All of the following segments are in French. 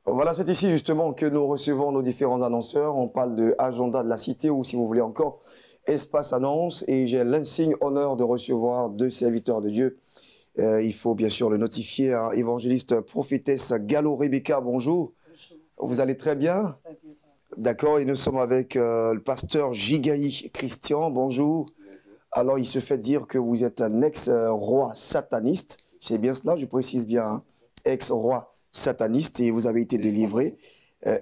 Voilà, c'est ici justement que nous recevons nos différents annonceurs. On parle de Agenda de la Cité ou si vous voulez encore Espace Annonce. Et j'ai l'insigne honneur de recevoir deux serviteurs de Dieu. Il faut bien sûr le notifier, hein. Évangéliste prophétesse Gallo Rebecca, bonjour. Bonjour. Vous allez très bien? D'accord, et nous sommes avec le pasteur Jigaï Christian, bonjour. Alors il se fait dire que vous êtes un ex-roi sataniste. C'est bien cela, je précise bien, hein. Ex-roi sataniste et vous avez été délivré.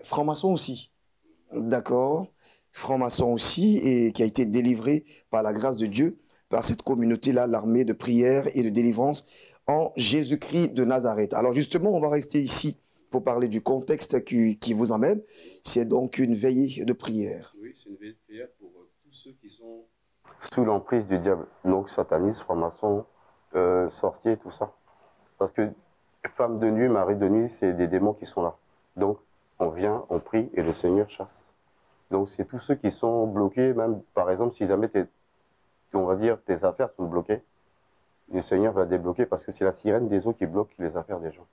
Franc-maçon aussi, d'accord. Franc-maçon aussi et qui a été délivré par la grâce de Dieu, par cette communauté-là, l'armée de prière et de délivrance en Jésus-Christ de Nazareth. Alors justement, on va rester ici pour parler du contexte qui vous emmène. C'est donc une veillée de prière. Oui, c'est une veillée de prière pour tous ceux qui sont sous l'emprise du diable, donc satanistes, francs-maçons, sorciers, tout ça. Parce que femme de nuit, mari de nuit, c'est des démons qui sont là. Donc, on vient, on prie et le Seigneur chasse. Donc, c'est tous ceux qui sont bloqués, même par exemple, si jamais on va dire tes affaires sont bloquées, le Seigneur va débloquer parce que c'est la sirène des eaux qui bloque les affaires des gens.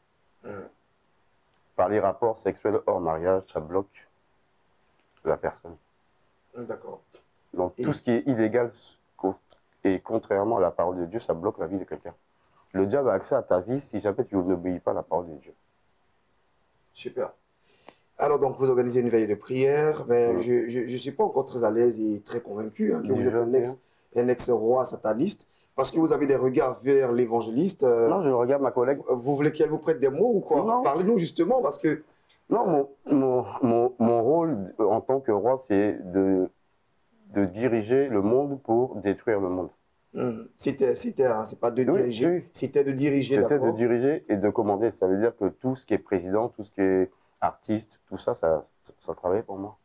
Par les rapports sexuels hors mariage, ça bloque la personne. D'accord. Donc, tout ce qui est illégal et contrairement à la parole de Dieu, ça bloque la vie de quelqu'un. Le diable a accès à ta vie si jamais tu n'obéis pas à la parole de Dieu. Super. Alors, donc, vous organisez une veille de prière, mais je ne suis pas encore très à l'aise et très convaincu que vous êtes un ex-roi sataniste, parce que vous avez des regards vers l'évangéliste. Non, je regarde ma collègue. Vous voulez qu'elle vous prête des mots ou quoi? Parlez-nous justement, parce que... Non, mon rôle en tant que roi, c'est de diriger le monde pour détruire le monde. C'est pas de diriger, oui. C'était de diriger, d'accord. C'était de diriger et de commander. Ça veut dire que tout ce qui est président, tout ce qui est artiste, tout ça, ça travaillait pour moi.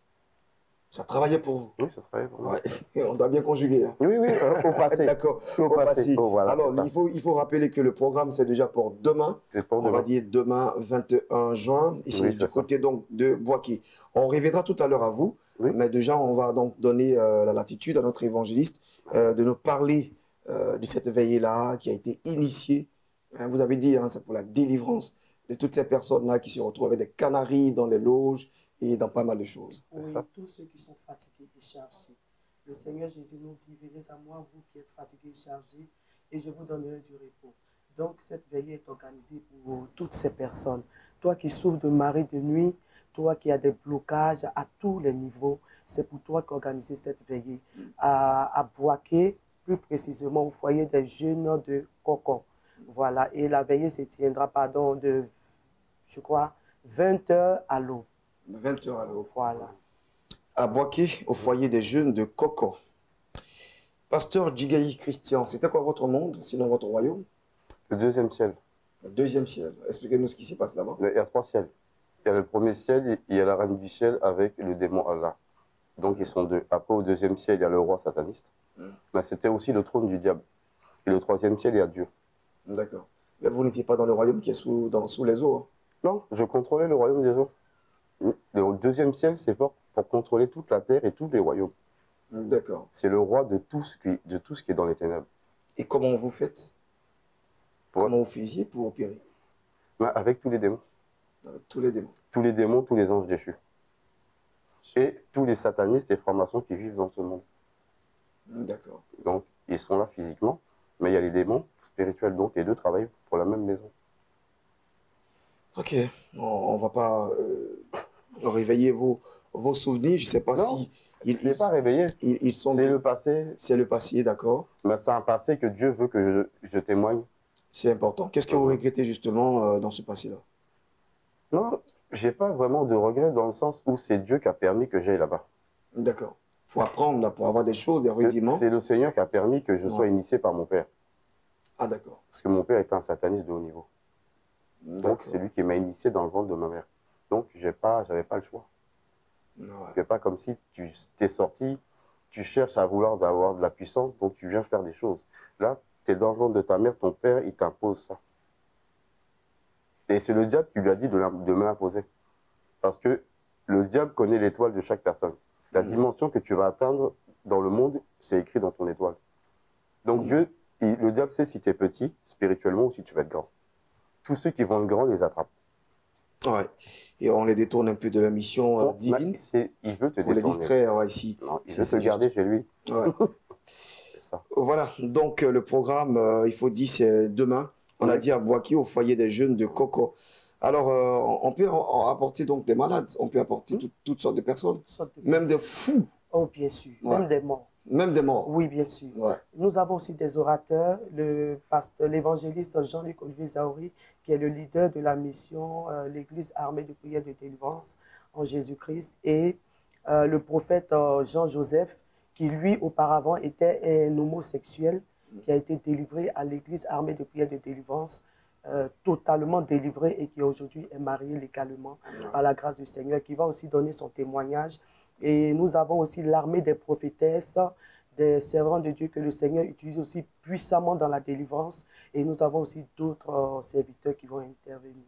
Ça travaillait pour vous? Oui, ça travaillait pour moi. Ouais. On doit bien conjuguer. Hein. Oui, au passé. D'accord, au passé. Oh, voilà, alors, il faut rappeler que le programme, c'est déjà pour demain. On va dire demain 21 juin, ici du côté donc de Boaké. On reviendra tout à l'heure à vous, mais déjà, on va donc donner la latitude à notre évangéliste de nous parler de cette veillée-là qui a été initiée. Vous avez dit, c'est pour la délivrance de toutes ces personnes-là qui se retrouvent avec des canaris dans les loges et dans pas mal de choses. Oui, tous ceux qui sont fatigués et chargés. Le Seigneur Jésus nous dit, venez à moi, vous qui êtes fatigués et chargés, et je vous donnerai du repos. Donc, cette veillée est organisée pour toutes ces personnes. Toi qui souffres de marée de nuit, toi qui as des blocages à tous les niveaux, c'est pour toi qu'organiser cette veillée. À Boaké, plus précisément au foyer des jeunes de Coco. Voilà, et la veillée se tiendra, de, je crois, 20h à l'aube. 20h à l'aube. Voilà. À Boaké, au foyer des jeunes de Coco. Pasteur Jigaï Christian, c'était quoi votre monde, sinon votre royaume? Le deuxième ciel. Le deuxième ciel. Expliquez-nous ce qui s'y passe là-bas. Il y a 3 ciels. Il y a le premier ciel, il y a la reine du ciel avec le démon Allah. Donc ils sont 2. Après, au deuxième ciel, il y a le roi sataniste. Mais c'était aussi le trône du diable. Et le troisième ciel, il y a Dieu. D'accord. Mais vous n'étiez pas dans le royaume qui est sous les eaux, hein? Non, je contrôlais le royaume des eaux. Le deuxième ciel, c'est pour contrôler toute la terre et tous les royaumes. D'accord. C'est le roi de tout ce qui est dans les ténèbres. Et comment vous faites? Comment vous faisiez pour opérer? Avec tous les démons. Avec tous les démons. Tous les démons, tous les anges déchus. Et tous les satanistes et francs-maçons qui vivent dans ce monde. D'accord. Donc, ils sont là physiquement, mais il y a les démons spirituels. Donc, les deux travaillent pour la même maison. Ok. On ne va pas réveiller vos souvenirs. Je ne sais pas si... Ils pas réveillé. C'est le passé. C'est le passé, d'accord. Mais c'est un passé que Dieu veut que je témoigne. C'est important. Qu'est-ce que vous regrettez justement dans ce passé-là? Non, j'ai pas vraiment de regrets dans le sens où c'est Dieu qui a permis que j'aille là-bas. D'accord. Pour apprendre, là, pour avoir des choses, des rudiments. C'est le Seigneur qui a permis que je sois initié par mon père. Ah, d'accord. Parce que mon père était un sataniste de haut niveau. Donc c'est lui qui m'a initié dans le ventre de ma mère. Donc j'avais pas le choix. C'est pas comme si tu t'es sorti, tu cherches à vouloir avoir de la puissance, donc tu viens faire des choses. Là, tu es dans le ventre de ta mère, ton père, il t'impose ça. Et c'est le diable qui lui a dit de me l'imposer. Parce que le diable connaît l'étoile de chaque personne. La dimension que tu vas atteindre dans le monde, c'est écrit dans ton étoile. Donc Dieu Le diable sait si tu es petit, spirituellement, ou si tu vas être grand. Tous ceux qui vont être grands, les attrapent. Ouais. Et on les détourne un peu de la mission Bon, divine il veut te pour les détourner. distraire, ouais, ici. Non, il C'est veut te ça, garder chez lui. Ouais. C'est ça. Voilà, donc le programme, il faut dire, c'est demain. On a Oui. dit à Boaké, au foyer des jeunes de Coco. Alors, on peut apporter donc des malades, on peut apporter toutes sortes de personnes, Toutes sortes de même des personnes. fous, Oh, bien sûr. Ouais. Même des morts. même des morts. Oui, bien sûr. Ouais. Nous avons aussi des orateurs, l'évangéliste Jean-Luc Olivier Zahouri, qui est le leader de la mission l'Église armée de prière de délivrance en Jésus-Christ, et le prophète Jean-Joseph, qui lui, auparavant, était un homosexuel, qui a été délivré à l'Église armée de prière de délivrance, totalement délivré, et qui aujourd'hui est marié légalement par la grâce du Seigneur, qui va aussi donner son témoignage. Et nous avons aussi l'armée des prophétesses, des servants de Dieu que le Seigneur utilise aussi puissamment dans la délivrance. Et nous avons aussi d'autres serviteurs qui vont intervenir.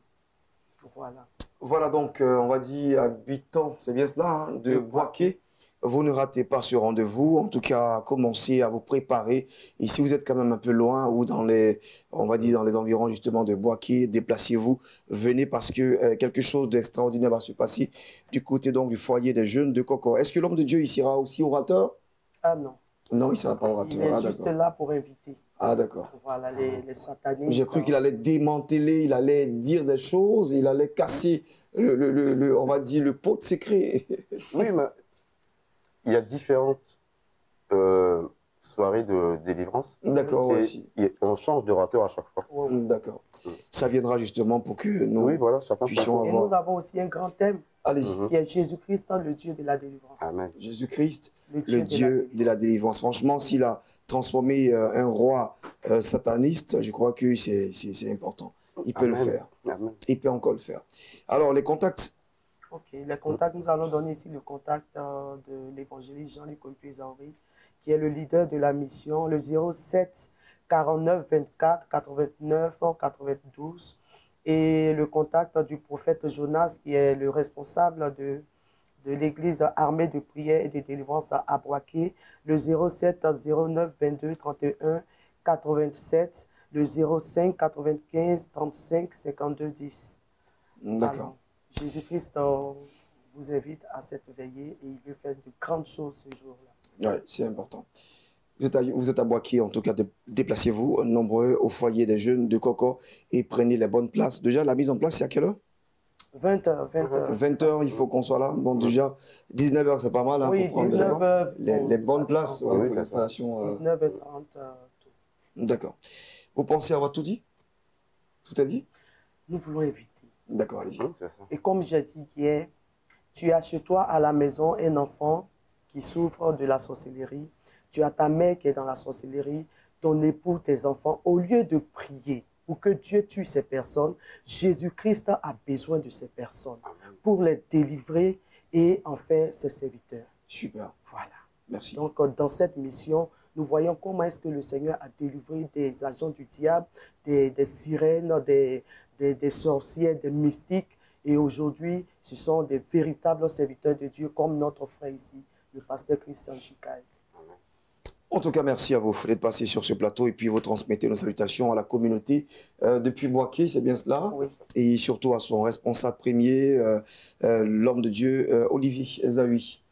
Voilà. Voilà donc, on va dire, habitants, c'est bien cela, hein, de Boaké. Vous ne ratez pas ce rendez-vous. En tout cas, commencez à vous préparer. Et si vous êtes quand même un peu loin ou dans les, on va dire, dans les environs justement de Boaké, déplacez-vous, venez parce que quelque chose d'extraordinaire va se passer du côté donc du foyer des jeunes de Coco. Est-ce que l'homme de Dieu, il sera aussi orateur? Ah non. Non, il ne sera pas orateur. Il est Ah, juste d'accord. là pour inviter. Ah, d'accord. Voilà, les satanistes. J'ai cru qu'il allait démanteler, il allait dire des choses, il allait casser, on va dire, le pot de secret. Oui, mais il y a différentes soirées de délivrance. D'accord, Et aussi. on change d'orateur à chaque fois. D'accord. Ça viendra justement pour que nous Oui, voilà, chacun puissions Et avoir. nous avons aussi un grand thème, Allez-y. Mhm. qui est Jésus-Christ, le Dieu de la délivrance. Amen. Jésus-Christ, le de la Dieu de la délivrance. Franchement, s'il a transformé un roi sataniste, je crois que c'est important. Il peut le Amen. faire. Amen. Il peut encore le faire. Alors, les contacts. Ok, les contacts, nous allons donner ici le contact de l'évangéliste Jean-Luc Olivier Zahouri, qui est le leader de la mission, le 07 49 24 89 92, et le contact du prophète Jonas, qui est le responsable de l'église armée de prière et de délivrance à Boaké, le 07 09 22 31 87, le 05 95 35 52 10. D'accord. Alors, Jésus-Christ vous invite à cette veillée et il veut faire de grandes choses ce jour-là. Oui, c'est important. Vous êtes à Boaké, en tout cas, déplacez-vous nombreux au foyer des jeunes de Coco et prenez les bonnes places. Déjà, la mise en place, c'est à quelle heure? 20h. 20h, il faut qu'on soit là. Bon, déjà, 19h, c'est pas mal hein, Oui, pour prendre 19h. les bonnes places Oui, pour l'installation. 19h30. D'accord. Vous pensez avoir tout dit? Tout est dit? Nous voulons inviter. D'accord, allez-y. C'est ça. Et comme j'ai dit hier, tu as chez toi à la maison un enfant qui souffre de la sorcellerie. Tu as ta mère qui est dans la sorcellerie, ton époux, tes enfants. Au lieu de prier pour que Dieu tue ces personnes, Jésus-Christ a besoin de ces personnes pour les délivrer et en faire ses serviteurs. Super. Voilà. Merci. Donc, dans cette mission, nous voyons comment est-ce que le Seigneur a délivré des agents du diable, des sirènes, des sorcières, des mystiques. Et aujourd'hui, ce sont des véritables serviteurs de Dieu, comme notre frère ici, le pasteur Christian Chicaï. En tout cas, merci à vous d'être passé sur ce plateau et puis vous transmettez nos salutations à la communauté depuis Boaké, c'est bien cela? Oui. Et surtout à son responsable premier, l'homme de Dieu, Olivier Zahouri.